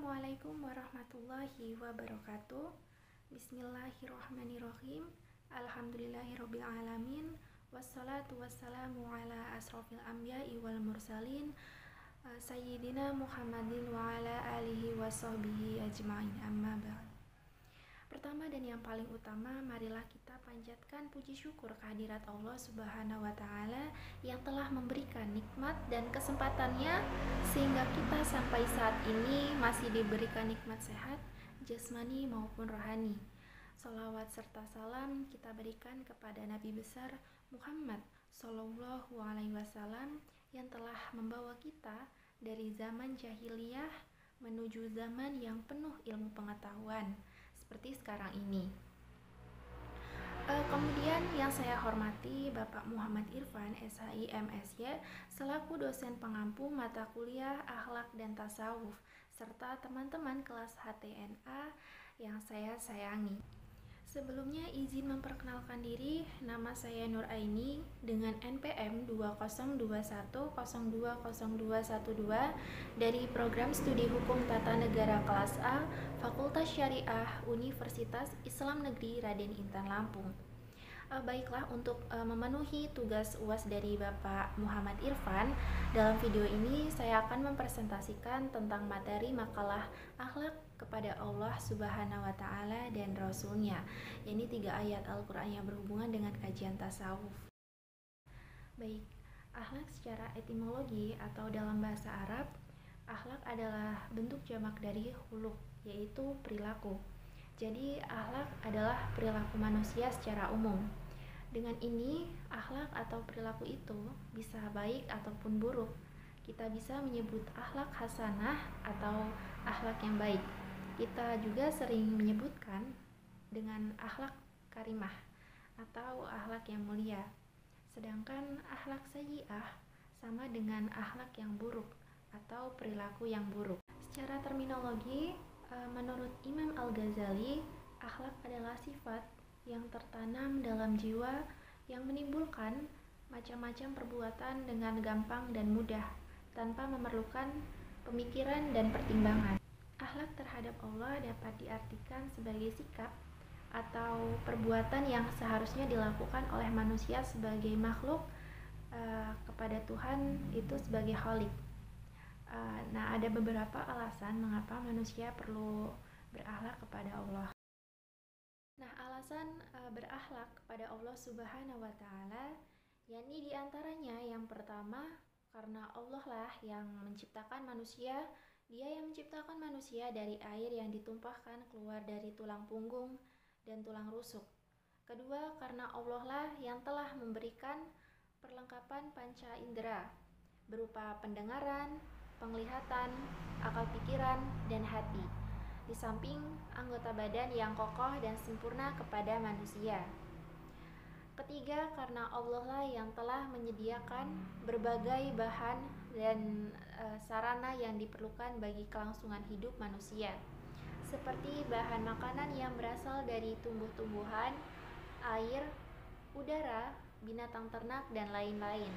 Assalamualaikum warahmatullahi wabarakatuh. Bismillahirrahmanirrahim. Alhamdulillahirrabbilalamin. Wassalatu wassalamu ala asrofil anbiya'i wal mursalin, Sayyidina Muhammadin wa ala alihi wa sahbihi ajma'in, amma ba'd. Pertama dan yang paling utama, marilah kita panjatkan puji syukur kehadirat Allah Subhanahu wa Ta'ala yang telah memberikan nikmat dan kesempatannya sehingga kita sampai saat ini masih diberikan nikmat sehat jasmani maupun rohani. Salawat serta salam kita berikan kepada Nabi besar Muhammad Sallallahu Alaihi Wasallam yang telah membawa kita dari zaman jahiliyah menuju zaman yang penuh ilmu pengetahuan seperti sekarang ini. Kemudian yang saya hormati Bapak Muhammad Irfan SHI MSy selaku dosen pengampu mata kuliah Akhlak dan Tasawuf serta teman-teman kelas HTNA yang saya sayangi. Sebelumnya izin memperkenalkan diri, nama saya Nur Aini dengan NPM 2021020212 dari Program Studi Hukum Tata Negara Kelas A, Fakultas Syariah Universitas Islam Negeri Raden Intan Lampung. Baiklah, untuk memenuhi tugas UAS dari Bapak Muhammad Irfan, dalam video ini saya akan mempresentasikan tentang materi makalah akhlak kepada Allah Subhanahu wa Ta'ala dan Rasulnya, yakni 3 ayat Al-Quran yang berhubungan dengan kajian tasawuf. Baik, akhlak secara etimologi atau dalam bahasa Arab, akhlak adalah bentuk jamak dari khuluq, yaitu perilaku. Jadi akhlak adalah perilaku manusia secara umum. Dengan ini, akhlak atau perilaku itu bisa baik ataupun buruk. Kita bisa menyebut akhlak hasanah atau akhlak yang baik. Kita juga sering menyebutkan dengan akhlak karimah atau akhlak yang mulia. Sedangkan akhlak sayyi'ah sama dengan akhlak yang buruk atau perilaku yang buruk. Secara terminologi, menurut Imam Al-Ghazali, akhlak adalah sifat yang tertanam dalam jiwa yang menimbulkan macam-macam perbuatan dengan gampang dan mudah tanpa memerlukan pemikiran dan pertimbangan. Akhlak terhadap Allah dapat diartikan sebagai sikap atau perbuatan yang seharusnya dilakukan oleh manusia sebagai makhluk kepada Tuhan itu sebagai Khalik. Nah, ada beberapa alasan mengapa manusia perlu berakhlak kepada Allah. Nah, alasan berakhlak kepada Allah Subhanahu wa Ta'ala, yakni diantaranya yang pertama, karena Allah lah yang menciptakan manusia. Dia yang menciptakan manusia dari air yang ditumpahkan keluar dari tulang punggung dan tulang rusuk. Kedua, karena Allah lah yang telah memberikan perlengkapan panca indera berupa pendengaran, penglihatan, akal pikiran, dan hati, di samping anggota badan yang kokoh dan sempurna kepada manusia. Ketiga, karena Allah lah yang telah menyediakan berbagai bahan dan sarana yang diperlukan bagi kelangsungan hidup manusia, seperti bahan makanan yang berasal dari tumbuh-tumbuhan, air, udara, binatang ternak, dan lain-lain.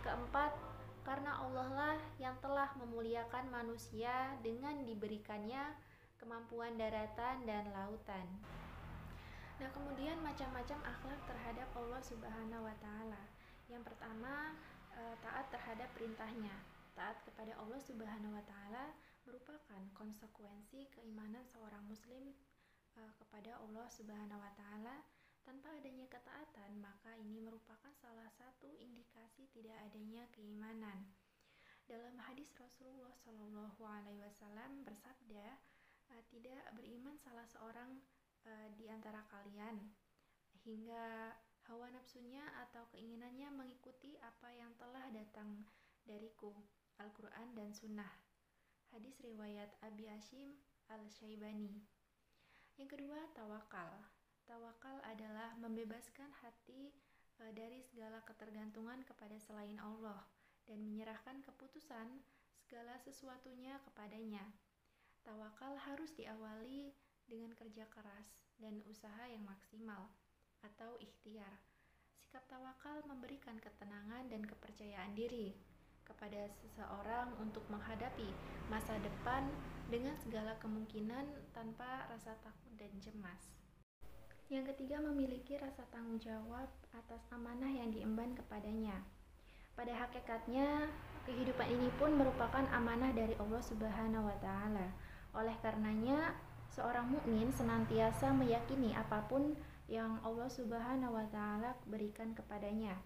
Keempat, karena Allah lah yang telah memuliakan manusia dengan diberikannya kemampuan daratan dan lautan. Nah, kemudian macam-macam akhlak terhadap Allah Subhanahu wa Ta'ala. Yang pertama, taat terhadap perintahnya. Taat kepada Allah Subhanahu wa Ta'ala merupakan konsekuensi keimanan seorang muslim kepada Allah Subhanahu wa Ta'ala. Tanpa adanya ketaatan, maka ini merupakan salah satu indikasi tidak adanya keimanan. Dalam hadis Rasulullah Shallallahu Alaihi Wasallam bersabda, tidak beriman salah seorang di antara kalian hingga hawa nafsunya atau keinginannya mengikuti apa yang telah datang dariku, Al-Quran dan Sunnah. Hadis riwayat Abi Hashim Al-Syaibani. Yang kedua, tawakal. Tawakal adalah membebaskan hati dari segala ketergantungan kepada selain Allah dan menyerahkan keputusan segala sesuatunya kepadanya. Tawakal harus diawali dengan kerja keras dan usaha yang maksimal atau ikhtiar. Sikap tawakal memberikan ketenangan dan kepercayaan diri kepada seseorang untuk menghadapi masa depan dengan segala kemungkinan tanpa rasa takut dan cemas. Yang ketiga, memiliki rasa tanggung jawab atas amanah yang diemban kepadanya. Pada hakikatnya, kehidupan ini pun merupakan amanah dari Allah Subhanahu wa taala. Oleh karenanya, seorang mukmin senantiasa meyakini apapun yang Allah Subhanahu wa taala berikan kepadanya.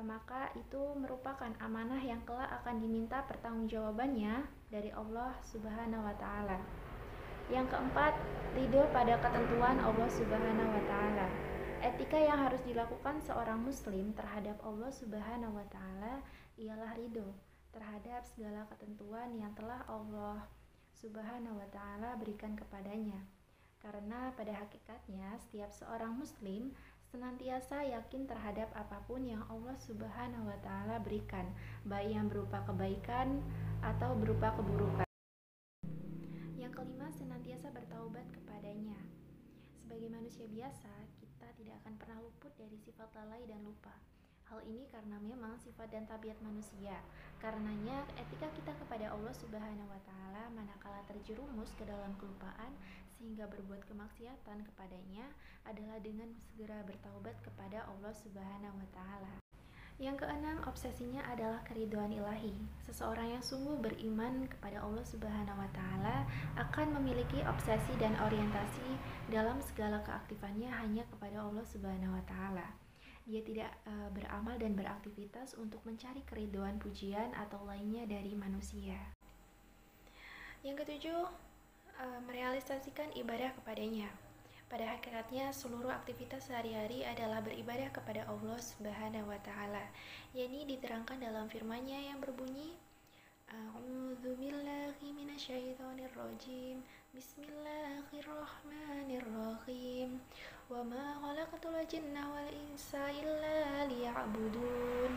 Maka itu merupakan amanah yang kelak akan diminta pertanggungjawabannya dari Allah Subhanahu wa taala. Yang keempat, ridho pada ketentuan Allah Subhanahu wa taala. Etika yang harus dilakukan seorang muslim terhadap Allah Subhanahu wa taala ialah ridho terhadap segala ketentuan yang telah Allah Subhanahu wa taala berikan kepadanya. Karena pada hakikatnya setiap seorang muslim senantiasa yakin terhadap apapun yang Allah Subhanahu wa taala berikan, baik yang berupa kebaikan atau berupa keburukan. Yang kelima, senantiasa bertaubat kepadanya. Sebagai manusia biasa, kita tidak akan pernah luput dari sifat lalai dan lupa. Hal ini karena memang sifat dan tabiat manusia. Karenanya, etika kita kepada Allah Subhanahu wa taala manakala terjerumus ke dalam kelupaan sehingga berbuat kemaksiatan kepadanya adalah dengan segera bertaubat kepada Allah Subhanahu wa taala. Yang keenam, obsesinya adalah keridhaan ilahi. Seseorang yang sungguh beriman kepada Allah Subhanahu wa taala akan memiliki obsesi dan orientasi dalam segala keaktifannya hanya kepada Allah Subhanahu wa taala. Dia tidak beramal dan beraktivitas untuk mencari keridhaan pujian atau lainnya dari manusia. Yang ketujuh, merealisasikan ibadah kepadanya. Pada hakikatnya seluruh aktivitas sehari-hari adalah beribadah kepada Allah Subhanahu wa taala. Yakni diterangkan dalam firman-Nya yang berbunyi, A'udzubillahi minasyaitonirrajim. Bismillahirrahmanirrahim. Wa ma khalaqatul jinna wal insa illa liya'budun.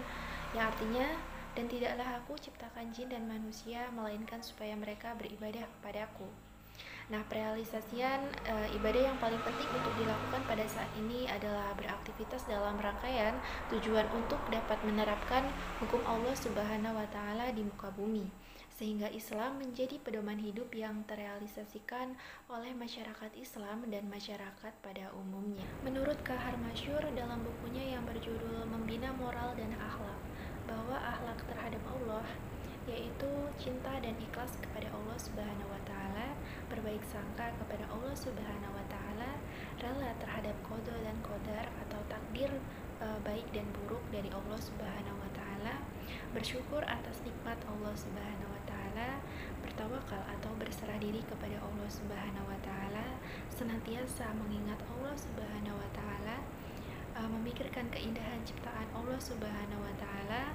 Yang artinya, dan tidaklah aku ciptakan jin dan manusia melainkan supaya mereka beribadah kepadaku. Nah, perealisasian ibadah yang paling penting untuk dilakukan pada saat ini adalah beraktivitas dalam rangkaian tujuan untuk dapat menerapkan hukum Allah Subhanahu wa taala di muka bumi, sehingga Islam menjadi pedoman hidup yang terrealisasikan oleh masyarakat Islam dan masyarakat pada umumnya. Menurut Kahar Masyur dalam bukunya yang berjudul Membina Moral dan Akhlak, bahwa akhlak terhadap Allah yaitu cinta dan ikhlas kepada Allah Subhanahu wa taala, berbaik sangka kepada Allah Subhanahu wa taala, rela terhadap qada dan qadar atau takdir baik dan buruk dari Allah Subhanahu wa taala, bersyukur atas nikmat Allah Subhanahu wa taala, bertawakal atau berserah diri kepada Allah Subhanahu wa taala, senantiasa mengingat Allah Subhanahu wa taala, memikirkan keindahan ciptaan Allah Subhanahu wa taala,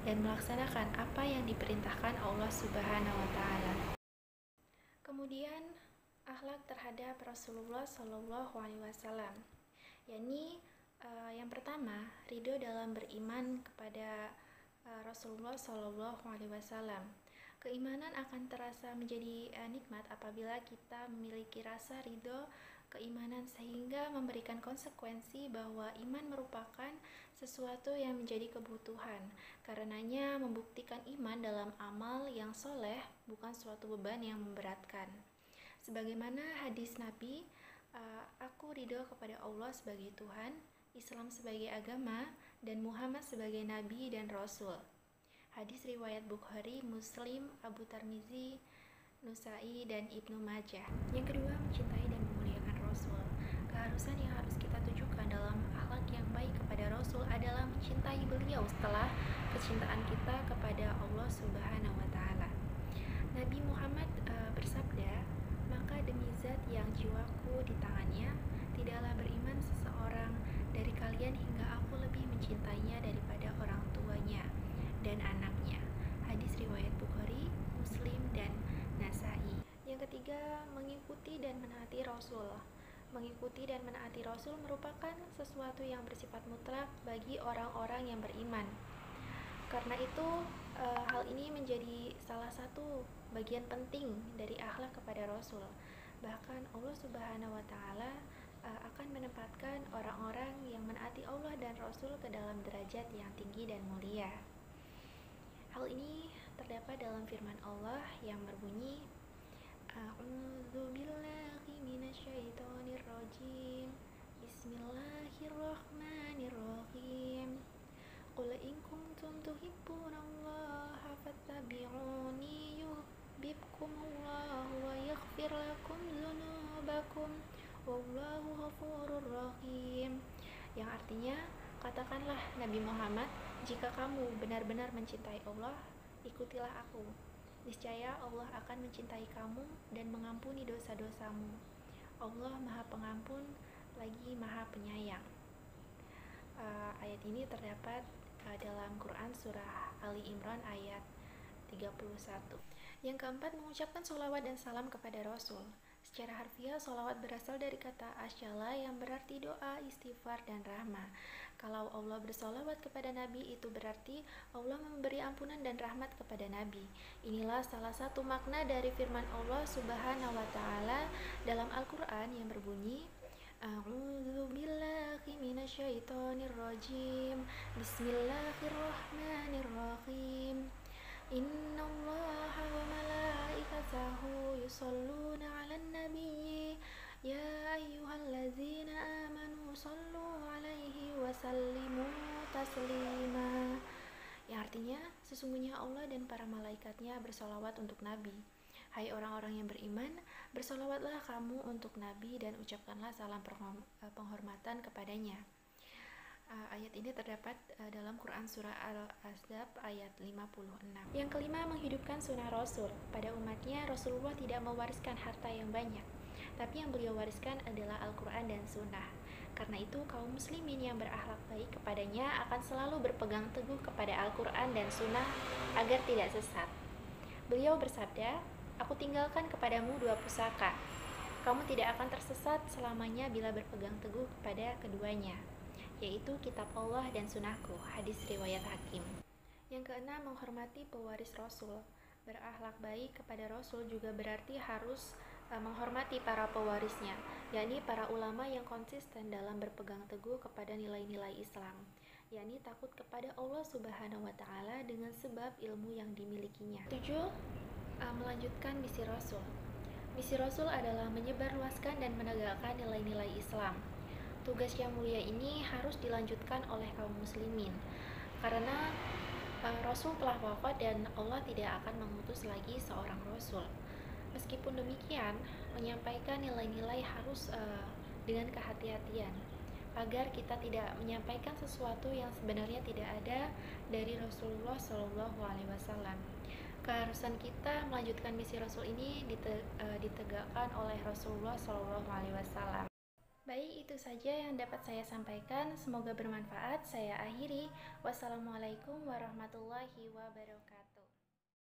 dan melaksanakan apa yang diperintahkan Allah Subhanahu wa taala. Kemudian akhlak terhadap Rasulullah Shallallahu alaihi wasallam. Yakni yang pertama, ridho dalam beriman kepada Rasulullah Shallallahu alaihi wasallam. Keimanan akan terasa menjadi nikmat apabila kita memiliki rasa ridho keimanan sehingga memberikan konsekuensi bahwa iman merupakan sesuatu yang menjadi kebutuhan. Karenanya membuktikan iman dalam amal yang soleh bukan suatu beban yang memberatkan. Sebagaimana hadis Nabi, aku ridho kepada Allah sebagai Tuhan, Islam sebagai agama, dan Muhammad sebagai Nabi dan Rasul. Hadis riwayat Bukhari, Muslim, Abu Tirmizi, Nusai, dan Ibnu Majah. Yang kedua, mencintai dan memuliakan Rasul. Keharusan yang harus kita tunjukkan dalam akhlak yang baik kepada Rasul adalah mencintai beliau setelah kecintaan kita kepada Allah Subhanahu wa taala. Nabi Muhammad bersabda, "Maka demi zat yang jiwaku di tangannya, tidaklah beriman seseorang dari kalian hingga aku lebih mencintainya daripada orang tuanya dan anaknya." Hadis riwayat Bukhari, Muslim, dan Nasai. Yang ketiga, mengikuti dan menaati Rasul. Mengikuti dan menaati Rasul merupakan sesuatu yang bersifat mutlak bagi orang-orang yang beriman. Karena itu, hal ini menjadi salah satu bagian penting dari akhlak kepada Rasul. Bahkan Allah Subhanahu wa taala akan menempatkan orang-orang yang menaati Allah dan Rasul ke dalam derajat yang tinggi dan mulia. Hal ini terdapat dalam firman Allah yang berbunyi, A'udzu billahi minasyaitonir rajim. Bismillahirrahmanirrahim. Qul in kuntum tuhibbunallaha fattabi'uni yuhibbukumullahu wa yaghfir lakum dzunubakum wallahu ghafurur rahim. Yang artinya, katakanlah Nabi Muhammad, jika kamu benar-benar mencintai Allah, ikutilah aku. Niscaya Allah akan mencintai kamu dan mengampuni dosa-dosamu. Allah Maha Pengampun lagi Maha Penyayang. Ayat ini terdapat dalam Quran Surah Ali Imran ayat 31. Yang keempat, mengucapkan sholawat dan salam kepada Rasul. Secara harfiah, sholawat berasal dari kata asyala yang berarti doa, istighfar, dan rahmah. Kalau Allah bersolawat kepada Nabi, itu berarti Allah memberi ampunan dan rahmat kepada Nabi. Inilah salah satu makna dari firman Allah Subhanahu wa Ta'ala dalam Al-Quran yang berbunyi, A'udzu billahi minasyaitonir rajim. Bismillahirrahmanirrahim. Innallaha wa malaikatahu yusholluna 'alan nabiyyi ya ayyuhallazina amanu shallu 'alaihi wa sallimu taslima. Yang artinya, sesungguhnya Allah dan para malaikatnya bersolawat untuk Nabi. Hai orang-orang yang beriman, bersolawatlah kamu untuk Nabi dan ucapkanlah salam penghormatan kepadanya. Ayat ini terdapat dalam Quran Surah Al-Ahzab ayat 56. Yang kelima, menghidupkan sunnah Rasul. Pada umatnya, Rasulullah tidak mewariskan harta yang banyak, tapi yang beliau wariskan adalah Al-Quran dan sunnah. Karena itu, kaum muslimin yang berakhlak baik kepadanya akan selalu berpegang teguh kepada Al-Quran dan sunnah agar tidak sesat. Beliau bersabda, aku tinggalkan kepadamu dua pusaka. Kamu tidak akan tersesat selamanya bila berpegang teguh kepada keduanya, yaitu kitab Allah dan sunnahku. Hadis riwayat Hakim. Yang keenam, menghormati pewaris Rasul. Berakhlak baik kepada Rasul juga berarti harus menghormati para pewarisnya, yakni para ulama yang konsisten dalam berpegang teguh kepada nilai-nilai Islam, yakni takut kepada Allah Subhanahu wa Ta'ala dengan sebab ilmu yang dimilikinya. 7. Melanjutkan misi Rasul. Misi Rasul adalah menyebarluaskan dan menegakkan nilai-nilai Islam. Tugas yang mulia ini harus dilanjutkan oleh kaum muslimin, karena Rasul telah wafat dan Allah tidak akan mengutus lagi seorang Rasul. Meskipun demikian, menyampaikan nilai-nilai harus dengan kehati-hatian, agar kita tidak menyampaikan sesuatu yang sebenarnya tidak ada dari Rasulullah SAW. Keharusan kita melanjutkan misi Rasul ini ditegakkan oleh Rasulullah SAW. Baik, itu saja yang dapat saya sampaikan. Semoga bermanfaat. Saya akhiri. Wassalamualaikum warahmatullahi wabarakatuh.